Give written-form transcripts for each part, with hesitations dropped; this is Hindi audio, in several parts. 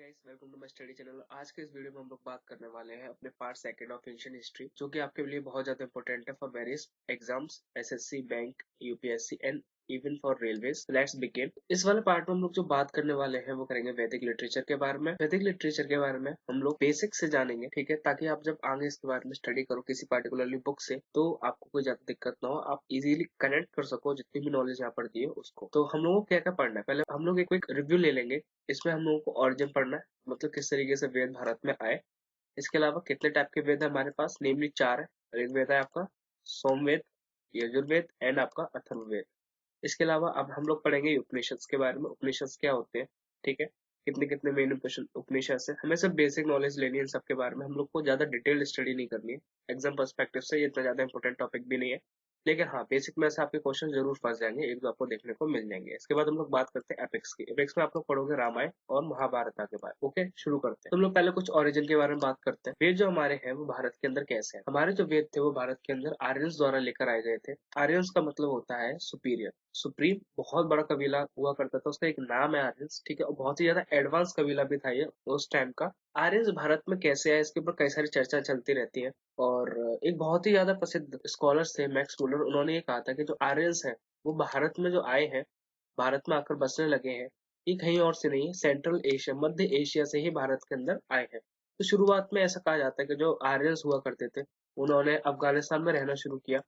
Guys, welcome to my study channel. आज के इस वीडियो में हम लोग बात करने वाले हैं अपने part second of ancient history, जो कि आपके लिए बहुत ज्यादा इंपॉर्टेंट है for various exams, SSC, bank, UPSC and even for railways. Let's begin. इस वाले पार्ट में हम लोग जो बात करने वाले हैं वो करेंगे वैदिक लिटरेचर के बारे में। वैदिक लिटरेचर के बारे में हम लोग बेसिक से जानेंगे, ठीक है, ताकि आप जब आगे इसके बारे में स्टडी करो किसी पर्टिकुलरली बुक से, तो आपको कोई ज्यादा दिक्कत ना हो, आप इजीली कनेक्ट कर सको जितनी भी नॉलेज यहाँ पर दी है उसको। तो हम लोगों को क्या क्या पढ़ना है, पहले हम लोग एक क्विक रिव्यू ले लेंगे। इसमें हम लोगों को ऑरिजिन पढ़ना है, मतलब किस तरीके से वेद भारत में आए। इसके अलावा कितने टाइप के वेद है हमारे पास, नेमली 4 है। ऋग्वेद है आपका, सोमवेद, यजुर्वेद एंड आपका अथर्ववेद। इसके अलावा अब हम लोग पढ़ेंगे उपनिषद के बारे में। उपनिषद क्या होते हैं, ठीक है, कितने कितने मेन उपनिषद है। हमें सिर्फ बेसिक नॉलेज लेनी है इन सब के बारे में, हम लोग को ज्यादा डिटेल स्टडी नहीं करनी है। एग्जाम पर्सपेक्टिव से ये इतना ज्यादा इंपॉर्टेंट टॉपिक भी नहीं है, लेकिन हाँ बेसिक में से आपके क्वेश्चन जरूर फंस जाएंगे, एक दो आपको देखने को मिल जाएंगे। इसके बाद हम लोग बात करते हैं एपिक्स की। एपिक्स में आप लोग पढ़ोगे रामायण और महाभारत के बारे में। ओके, शुरू करते हैं। तो हम लोग पहले कुछ ओरिजिन के बारे में बात करते हैं। वेद जो हमारे हैं वो भारत के अंदर कैसे हैं। हमारे जो वेद थे वो भारत के अंदर आर्यंस द्वारा लेकर आए गए थे। आर्यंस का मतलब होता है सुपीरियर, सुप्रीम। बहुत बड़ा कबीला हुआ करता था, उसका एक नाम है आर्यंस, ठीक है, और बहुत ही ज्यादा एडवांस कबीला भी था ये उस टाइम का। आर्यंस भारत में कैसे आए इसके ऊपर कई सारी चर्चा चलती रहती है, और एक बहुत ही ज्यादा प्रसिद्ध स्कॉलर्स थे मैक्स मुलर, उन्होंने ये कहा था कि जो आर्यंस हैं वो भारत में जो आए हैं, भारत में आकर बसने लगे हैं, ये कहीं और से नहीं है, सेंट्रल एशिया, मध्य एशिया से ही भारत के अंदर आए हैं। तो शुरुआत में ऐसा कहा जाता है कि जो आर्यंस हुआ करते थे उन्होंने अफगानिस्तान में रहना शुरू किया,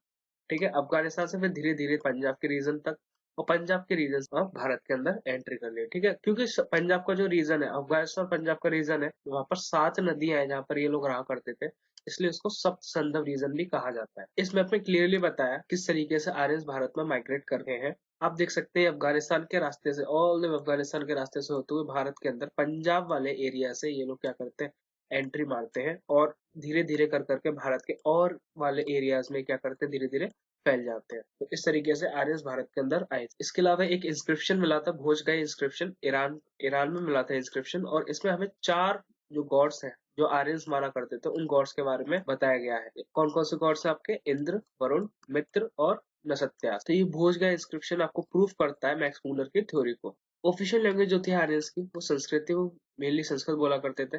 ठीक है, अफगानिस्तान से फिर धीरे धीरे पंजाब के रीजन तक, और पंजाब के रीजन ऑफ भारत के अंदर एंट्री कर लिया, ठीक है, क्योंकि पंजाब का जो रीजन है, अफगानिस्तान पंजाब का रीजन है, वहां पर 7 नदियां हैं जहाँ पर ये लोग रहा करते थे, इसलिए इसको सप्त संधव रीजन भी कहा जाता है। इस मैप में क्लियरली बताया किस तरीके से आर्यंस भारत में माइग्रेट कर रहे हैं। आप देख सकते हैं अफगानिस्तान के रास्ते से, ऑल द अफगानिस्तान के रास्ते से होते हुए भारत के अंदर पंजाब वाले एरिया से ये लोग क्या करते हैं, एंट्री मारते हैं, और धीरे धीरे कर करके भारत के और वाले एरियाज में क्या करते हैं, धीरे धीरे फैल जाते हैं। तो इस तरीके से आर्यस भारत के अंदर आए। इसके अलावा एक इंस्क्रिप्शन मिला था, भोजगय इंस्क्रिप्शन, ईरान ईरान में मिला था इंस्क्रिप्शन, और इसमें हमें 4 जो गॉड्स हैं जो आर्यंस माना करते थे उन गॉड्स के बारे में बताया गया है। कौन कौन से गॉड्स है आपके, इंद्र, वरुण, मित्र और नसत्यास। तो ये भोजगय इंस्क्रिप्शन आपको प्रूफ करता है मैक्स मूलर की थ्योरी को। ऑफिशियल लैंग्वेज जो थी आर्यंस की वो संस्कृत थी, वो मेनली संस्कृत बोला करते थे,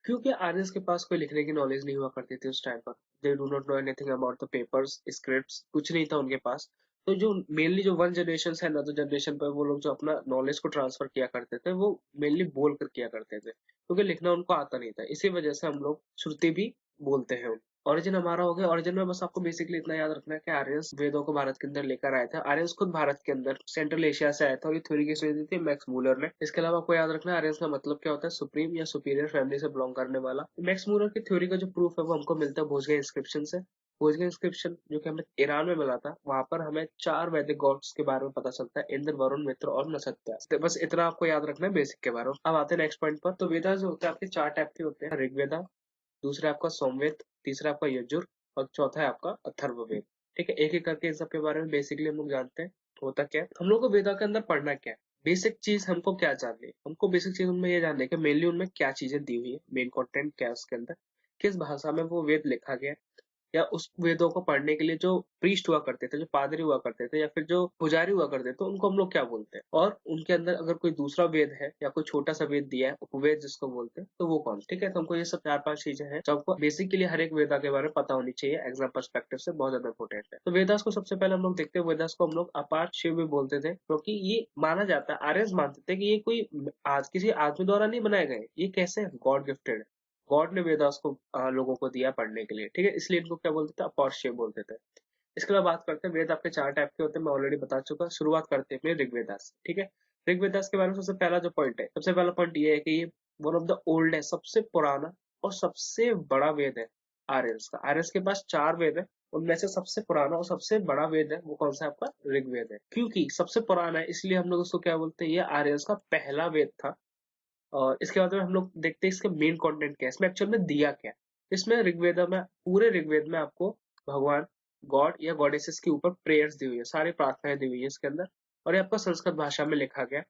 क्योंकि आर्यंस के पास कोई लिखने की नॉलेज नहीं हुआ करती थी उस टाइम पर। They do not know anything about the papers, scripts, कुछ नहीं था उनके पास। तो जो मेनली जो वन जनरेशन है अनदर जनरेशन पर वो लोग जो अपना नॉलेज को ट्रांसफर किया करते थे वो मेनली बोल कर किया करते थे, क्योंकि लिखना उनको आता नहीं था। इसी वजह से हम लोग श्रुति भी बोलते हैं। ओरिजिन हमारा हो गया। ओरिजिन में बस आपको बेसिकली इतना याद रखना है कि आर्यंस वेदों को भारत के अंदर लेकर आए थे। आर्यंस खुद भारत के अंदर सेंट्रल एशिया से आया था, और ये थ्योरी किसने दी थी, मैक्स मूलर ने। इसके अलावा आपको याद रखना है आर्यंस का मतलब क्या होता है, सुप्रीम या सुपीरियर फैमिली से बिलोंग करने वाला। मैक्स मूलर की थ्योरी का जो प्रूफ है वो हमको मिलता है भोजगय इंस्क्रिप्शन से। भोजगय इंस्क्रिप्शन जो कि हमें ईरान में मिला था, वहां पर हमें 4 वैदिक गॉड्स के बारे में पता चलता है, इंद्र, वरुण, मित्र और नसत्यास। तो बस इतना आपको याद रखना है बेसिक के बारे में। अब आते हैं नेक्स्ट पॉइंट पर। तो वेदा जो होते हैं आपके 4 टाइप के होते हैं, ऋग्वेदा, दूसरा आपका सोमवेद, तीसरा आपका यजुर, और चौथा है आपका अथर्ववेद। ठीक है, एक एक करके इन सब के बारे में बेसिकली हम लोग जानते हैं होता क्या है। हम लोग को वेदा के अंदर पढ़ना क्या है, बेसिक चीज हमको क्या जाननी है, हमको बेसिक चीज उनमें ये जानना है कि मेनली उनमें क्या चीजें दी हुई है, मेन कंटेंट क्या है उसके अंदर, किस भाषा में वो वेद लिखा गया है, या उस वेदों को पढ़ने के लिए जो प्रीस्ट हुआ करते थे, जो पादरी हुआ करते थे, या फिर जो पुजारी हुआ करते थे, उनको हम लोग क्या बोलते हैं, और उनके अंदर अगर कोई दूसरा वेद है या कोई छोटा सा वेद दिया है, उपवेद जिसको बोलते हैं, तो वो कौन। ठीक है, तो हमको ये सब 4-5 चीजें हैं जो हमको बेसिकली हर एक वेदा के बारे में पता होनी चाहिए, एग्जाम पर्सपेक्टिव से बहुत ज्यादा इंपॉर्टेंट है। तो वेदास को सबसे पहले हम लोग देखते हैं, वेदास को हम लोग अपार शिव भी बोलते थे, क्योंकि ये माना जाता है, आर्यस मानते थे कि ये कोई आज किसी आदमी द्वारा नहीं बनाए गए, ये कैसे गॉड गिफ्टेड है, गॉड ने वेदास को लोगों को दिया पढ़ने के लिए, ठीक है, इसलिए इनको क्या बोलते थे, अपौरुषेय बोलते थे। इसके बाद बात करते हैं, वेद आपके 4 टाइप के होते हैं, मैं ऑलरेडी बता चुका। शुरुआत करते हैं अपने ऋग्वेदास, ठीक है। ऋग्वेदास के बारे में सबसे पहला जो पॉइंट है, सबसे पहला पॉइंट ये है कि ये वन ऑफ द ओल्ड है, सबसे पुराना और सबसे बड़ा वेद है आर्यंस का। आर्यंस के पास 4 वेद है, उनमें से सबसे पुराना और सबसे बड़ा वेद है वो कौन सा, आपका ऋग्वेद है। क्योंकि सबसे पुराना है इसलिए हम लोग उसको क्या बोलते हैं, ये आर्यंस का पहला वेद था। और इसके बाद में हम लोग देखते हैं इसके मेन कंटेंट क्या है, इसमें एक्चुअल में दिया क्या है। इसमें ऋग्वेद में, पूरे ऋग्वेद में आपको भगवान, गॉड या गॉडेसेस के ऊपर प्रेयर्स दी हुई है, सारी प्रार्थनाएं दी हुई है इसके अंदर, और ये आपका संस्कृत भाषा में लिखा गया।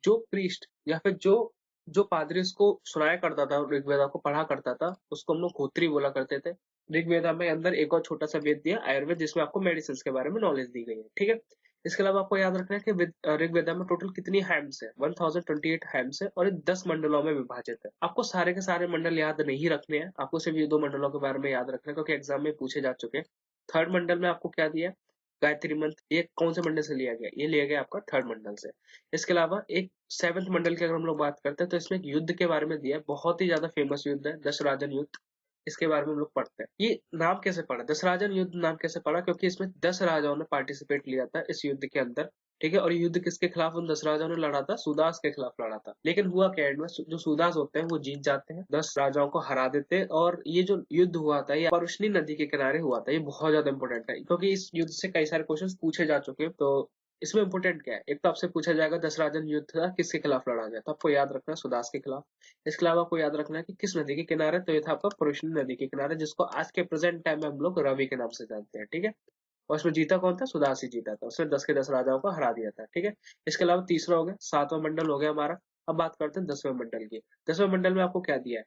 जो प्रीस्ट या फिर जो जो पादरी उसको सुनाया करता था, ऋग्वेदा को पढ़ा करता था, उसको हम लोग होत्री बोला करते थे। ऋग्वेदा में अंदर एक और छोटा सा वेद दिया, आयुर्वेद, जिसमें आपको मेडिसिन के बारे में नॉलेज दी गई है, ठीक है। इसके अलावा आपको याद रखना है कि ऋग्वेदा में टोटल कितनी हैम्स है, 1028 हैम्स है और ये 10 मंडलों में विभाजित है। आपको सारे के सारे मंडल याद नहीं रखने हैं, आपको सिर्फ ये 2 मंडलों के बारे में याद रखना है क्योंकि एग्जाम में पूछे जा चुके हैं। थर्ड मंडल में आपको क्या दिया, गायत्री मंत्र, ये कौन से मंडल से लिया गया, ये लिया गया आपका थर्ड मंडल से। इसके अलावा एक सेवंथ मंडल की अगर हम लोग बात करते हैं तो इसमें एक युद्ध के बारे में दिया है, बहुत ही ज्यादा फेमस युद्ध है, दशराजन युद्ध। इसके बारे में हम लोग पढ़ते हैं। ये नाम कैसे पड़ा, दशराजन युद्ध नाम कैसे पड़ा, क्योंकि इसमें 10 राजाओं ने पार्टिसिपेट लिया था इस युद्ध के अंदर। ठीक है, और ये युद्ध किसके खिलाफ उन 10 राजाओं ने लड़ा था, सुदास के खिलाफ लड़ा था। लेकिन हुआ क्या, एंड में जो सुदास होते हैं वो जीत जाते हैं, 10 राजाओं को हरा देते हैं। और ये जो युद्ध हुआ था ये परुष्णी नदी के किनारे हुआ था। ये बहुत ज्यादा इंपॉर्टेंट है क्योंकि इस युद्ध से कई सारे क्वेश्चन पूछे जा चुके हैं। तो इसमें इंपॉर्टेंट क्या है, एक तो आपसे पूछा जाएगा दशराजन युद्ध था किसके खिलाफ लड़ा गया, तो आपको याद रखना है सुदास के खिलाफ। इसके अलावा आपको याद रखना है कि किस नदी के किनारे, तो ये था आपका परुष्णी नदी के किनारे, जिसको आज के प्रेजेंट टाइम में हम लोग रवि के नाम से जानते हैं। ठीक है, और उसमें जीता कौन था, सुदास ही जीता था, उसने 10 के 10 राजाओं को हरा दिया था। ठीक है, इसके अलावा तीसरा हो गया, 7वां मंडल हो गया हमारा। अब बात करते हैं 10वें मंडल की। 10वें मंडल में आपको क्या दिया है,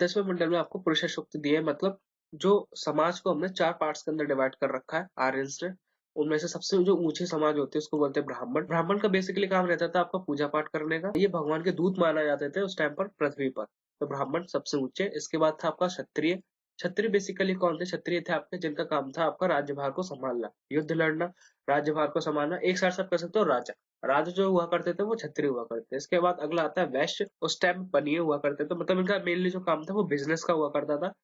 10वें मंडल में आपको पुरुष सूक्त दिए हैं, मतलब जो समाज को हमने 4 पार्ट्स के अंदर डिवाइड कर रखा है आर्यंस ने। उनमें से सबसे जो ऊंचे समाज होते हैं उसको बोलते हैं ब्राह्मण। ब्राह्मण का बेसिकली काम रहता था आपका पूजा पाठ करने का, ये भगवान के दूत माना जाते थे उस टाइम पर पृथ्वी पर। तो ब्राह्मण सबसे ऊंचे। इसके बाद था आपका क्षत्रिय। क्षत्रिय बेसिकली कौन थे, क्षत्रिय थे आपके जिनका काम था आपका राज्यभार को संभालना, युद्ध लड़ना, राज्यभार को संभालना, एक साथ सब कर सकते हो राजा। राजा जो हुआ करते थे वो क्षत्रिय हुआ करते थे। इसके बाद अगला आता है वैश्य। उस टाइम बनिए हुआ करते थे, मतलब इनका मेनली जो काम था वो बिजनेस का हुआ करता था,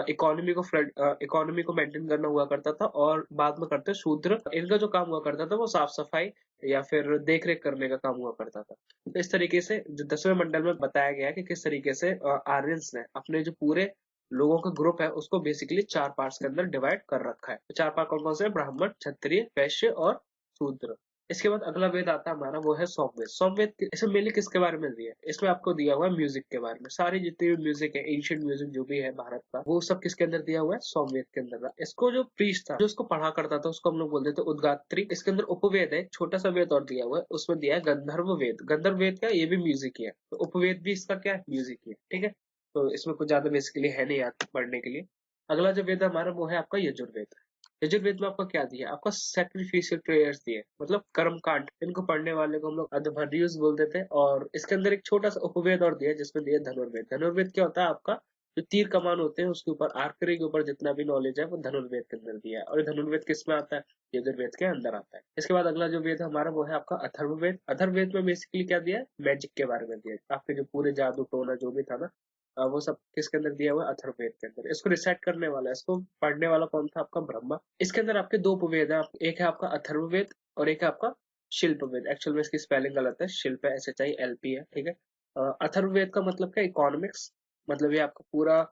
इकोनॉमी को मेंटेन करना हुआ करता था। और बाद में करते शूद्र, इनका जो काम हुआ करता था वो साफ सफाई या फिर देख रेख करने का काम हुआ करता था। तो इस तरीके से जो 10वें मंडल में बताया गया है कि किस तरीके से आर्यंस ने अपने जो पूरे लोगों का ग्रुप है उसको बेसिकली 4 पार्ट्स के अंदर डिवाइड कर रखा है। तो 4 पार्ट कौन कौन से, ब्राह्मण, क्षत्रिय, वैश्य और शूद्र। इसके बाद अगला वेद आता है हमारा, वो है सोमवेद। सोमवेद इसमें मेनली किसके बारे में दिया है, इसमें आपको दिया हुआ है म्यूजिक के बारे में। सारी जितनी भी म्यूजिक है, एंशिएंट म्यूजिक जो भी है भारत का, वो सब किसके अंदर दिया हुआ है, सोमवेद के अंदर। इसको जो प्रीस्ट था जो इसको पढ़ा करता था उसको हम लोग बोलते थे उद्गात्री। इसके अंदर उपवेद है, छोटा सा वेद और दिया हुआ है, उसमें दिया है गंधर्व वेद। गंधर्व वेद का ये भी म्यूजिक ही है, तो उपवेद भी इसका क्या है, म्यूजिक ही है। ठीक है, तो इसमें कुछ ज्यादा बेसिकली है नहीं याद पढ़ने के लिए। अगला जो वेद हमारा वो है आपका यजुर्वेद। यजुर्वेद में आपको क्या दिया, आपका सैक्रिफिशियल प्रेयर्स दिए, मतलब कर्म कांड। इनको पढ़ने वाले को हम लोग अध्वर्युज बोलते थे। और इसके अंदर एक छोटा सा उपवेद और दिया जिसमें दिया धनुर्वेद। धनुर्वेद क्या होता है, आपका जो तीर कमान होते हैं उसके ऊपर, आर्चरी के ऊपर जितना भी नॉलेज है वो धनुर्वेद के अंदर दिया है। और धनुर्वेद किस में आता है, यजुर्वेद के अंदर आता है। इसके बाद अगला जो वेद हमारा वो है आपका अथर्ववेद। अथर्ववेद में बेसिकली क्या दिया है, मैजिक के बारे में दिया है, आपके जो पूरे जादू टोना जो भी था ना, वो सब किसके अंदर दिया हुआ है, अथर्ववेद के अंदर। इसको रिसेट करने वाला, इसको पढ़ने वाला कौन था, आपका ब्रह्मा। इसके अंदर आपके 2 उपवेद है, एक है आपका अथर्ववेद और एक है आपका शिल्पवेद। एक्चुअल में इसकी स्पेलिंग गलत है, शिल्प है, SHILP है। ठीक है, अथर्ववेद का मतलब क्या, इकोनॉमिक्स, मतलब ये आपका पूरा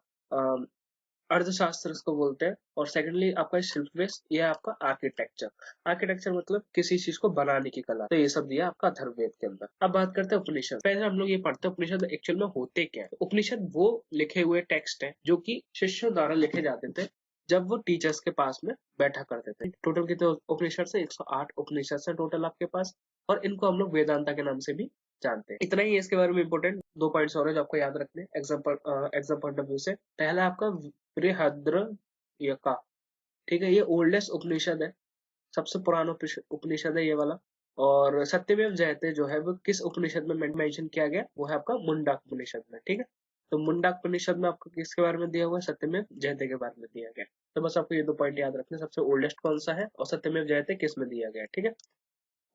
अर्थशास्त्र इसको बोलते हैं। और सेकंडली आपका शिल्पवेद, ये आपका आर्किटेक्चर। आर्किटेक्चर मतलब किसी चीज को बनाने की कला, तो ये सब दिया आपका अथर्ववेद के अंदर। अब बात करते हैं उपनिषद। पहले हम लोग ये पढ़ते हैं उपनिषद एक्चुअल में होते क्या है। उपनिषद वो लिखे हुए टेक्स्ट है जो कि शिष्यों द्वारा लिखे जाते थे जब वो टीचर्स के पास में बैठा करते थे। टोटल कितने उपनिषद से, 108 उपनिषद से टोटल आपके पास। और इनको हम लोग वेदांता के नाम से भी जानते हैं। इतना ही है इसके बारे में इंपॉर्टेंट। 2 पॉइंट्स और है जो आपको याद रखने एग्जाम पॉइंट ऑफ व्यू से। पहला आपका बृहद्रयका। ठीक है, ये ओल्डेस्ट उपनिषद है, सबसे पुराना उपनिषद है ये वाला। और सत्यमेव जयते जो है वो किस उपनिषद में मेंशन किया गया, वो है आपका मुंडक उपनिषद में। ठीक है, तो मुंडक उपनिषद में आपको किसके बारे में दिया हुआ है, सत्यमेव जयते के बारे में दिया गया। तो बस आपको ये 2 पॉइंट याद रखने, सबसे ओल्डेस्ट कौन सा है और सत्यमेव जयते किस में दिया गया। ठीक है,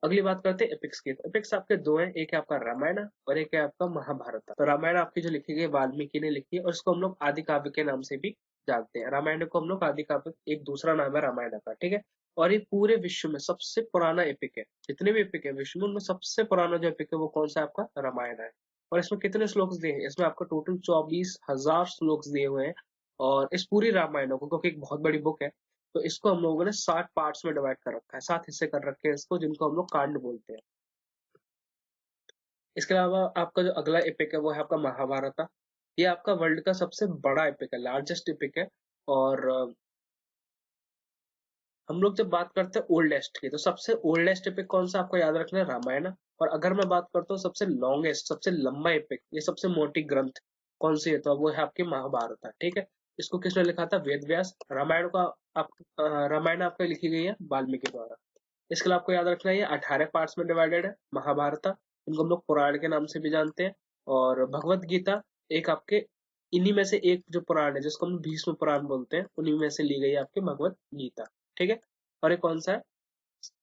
अगली बात करते हैं एपिक्स की। एपिक्स आपके 2 हैं, एक है आपका रामायण और एक है आपका महाभारत। तो रामायण आपकी जो लिखी गई वाल्मीकि ने लिखी है और इसको हम लोग आदि काव्य के नाम से भी जानते हैं। रामायण को हम लोग आदि काव्य, एक दूसरा नाम है रामायण का। ठीक है, और ये पूरे विश्व में सबसे पुराना एपिक है। जितने भी एपिक है विश्व में उनमें सबसे पुराना जो एपिक है वो कौन सा है, आपका रामायण है। और इसमें कितने श्लोक दिए हैं, इसमें आपको टोटल 24,000 श्लोक दिए हुए हैं। और इस पूरी रामायण को, क्योंकि एक बहुत बड़ी बुक है, तो इसको हम लोगों ने 60 पार्ट्स में डिवाइड कर रखा है, 7 हिस्से कर रखे हैं इसको, जिनको हम लोग कांड बोलते हैं। इसके अलावा आपका जो अगला एपिक है वो है आपका महाभारत। ये आपका वर्ल्ड का सबसे बड़ा एपिक है, लार्जेस्ट एपिक है। और हम लोग जब बात करते हैं ओल्डेस्ट की, तो सबसे ओल्डेस्ट एपिक कौन सा आपको याद रखना है, रामायण। और अगर मैं बात करता हूँ सबसे लॉन्गेस्ट, सबसे लंबा एपिक, ये सबसे मोटी ग्रंथ कौन सी है, तो वो है आपकी महाभारत। ठीक है, इसको किसने लिखा था, वेद व्यास। रामायण का आप रामायण आपका लिखी गई है वाल्मीकि द्वारा। इसके लिए आपको याद रखना है ये 18 पार्ट्स में डिवाइडेड है महाभारत। इनको हम लोग पुराण के नाम से भी जानते हैं। और भगवत गीता एक आपके इन्हीं में से एक जो पुराण है जिसको हम भीष्म पुराण बोलते हैं, उन्हीं में से ली गई है आपकी भगवत गीता। ठीक है। और ये कौन सा है?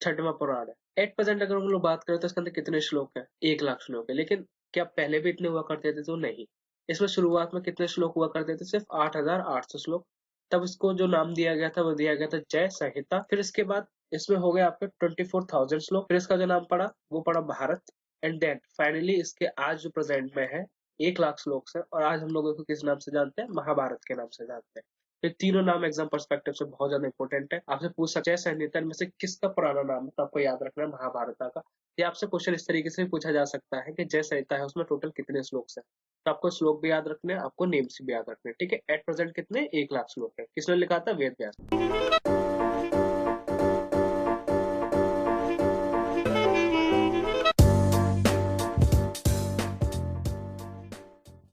छठवां पुराण है। एट प्रेजेंट अगर हम लोग बात करें तो इसके अंदर कितने श्लोक हैं? 1 लाख श्लोक है। लेकिन क्या पहले भी इतने हुआ करते थे? तो नहीं। इसमें शुरुआत में कितने श्लोक हुआ करते थे? सिर्फ 8,800 श्लोक। तब इसको जो नाम दिया गया था वो दिया गया था जय संहिता। फिर इसके बाद इसमें हो गया आपके 24,000 श्लोक। फिर इसका जो नाम पड़ा वो पड़ा भारत। एंड देन फाइनली इसके आज जो प्रेजेंट में है 1 लाख श्लोक से, और आज हम लोगों को किस नाम से जानते हैं? महाभारत के नाम से जानते हैं। ये तीनों नाम एग्जाम पर्सपेक्टिव से बहुत ज्यादा इंपॉर्टेंट है। आपसे पूछ सकते हैं संहिता में से किसका पुराना नाम है, तो आपको याद रखना है महाभारत का। या आपसे क्वेश्चन इस तरीके से भी पूछा जा सकता है कि जय संहिता है उसमें टोटल कितने श्लोक है, तो आपको श्लोक भी याद रखने हैं, आपको नेम्स भी याद रखने हैं। ठीक है। एट प्रेजेंट कितने? 1 लाख श्लोक है। किसने लिखा था? वेद व्यास।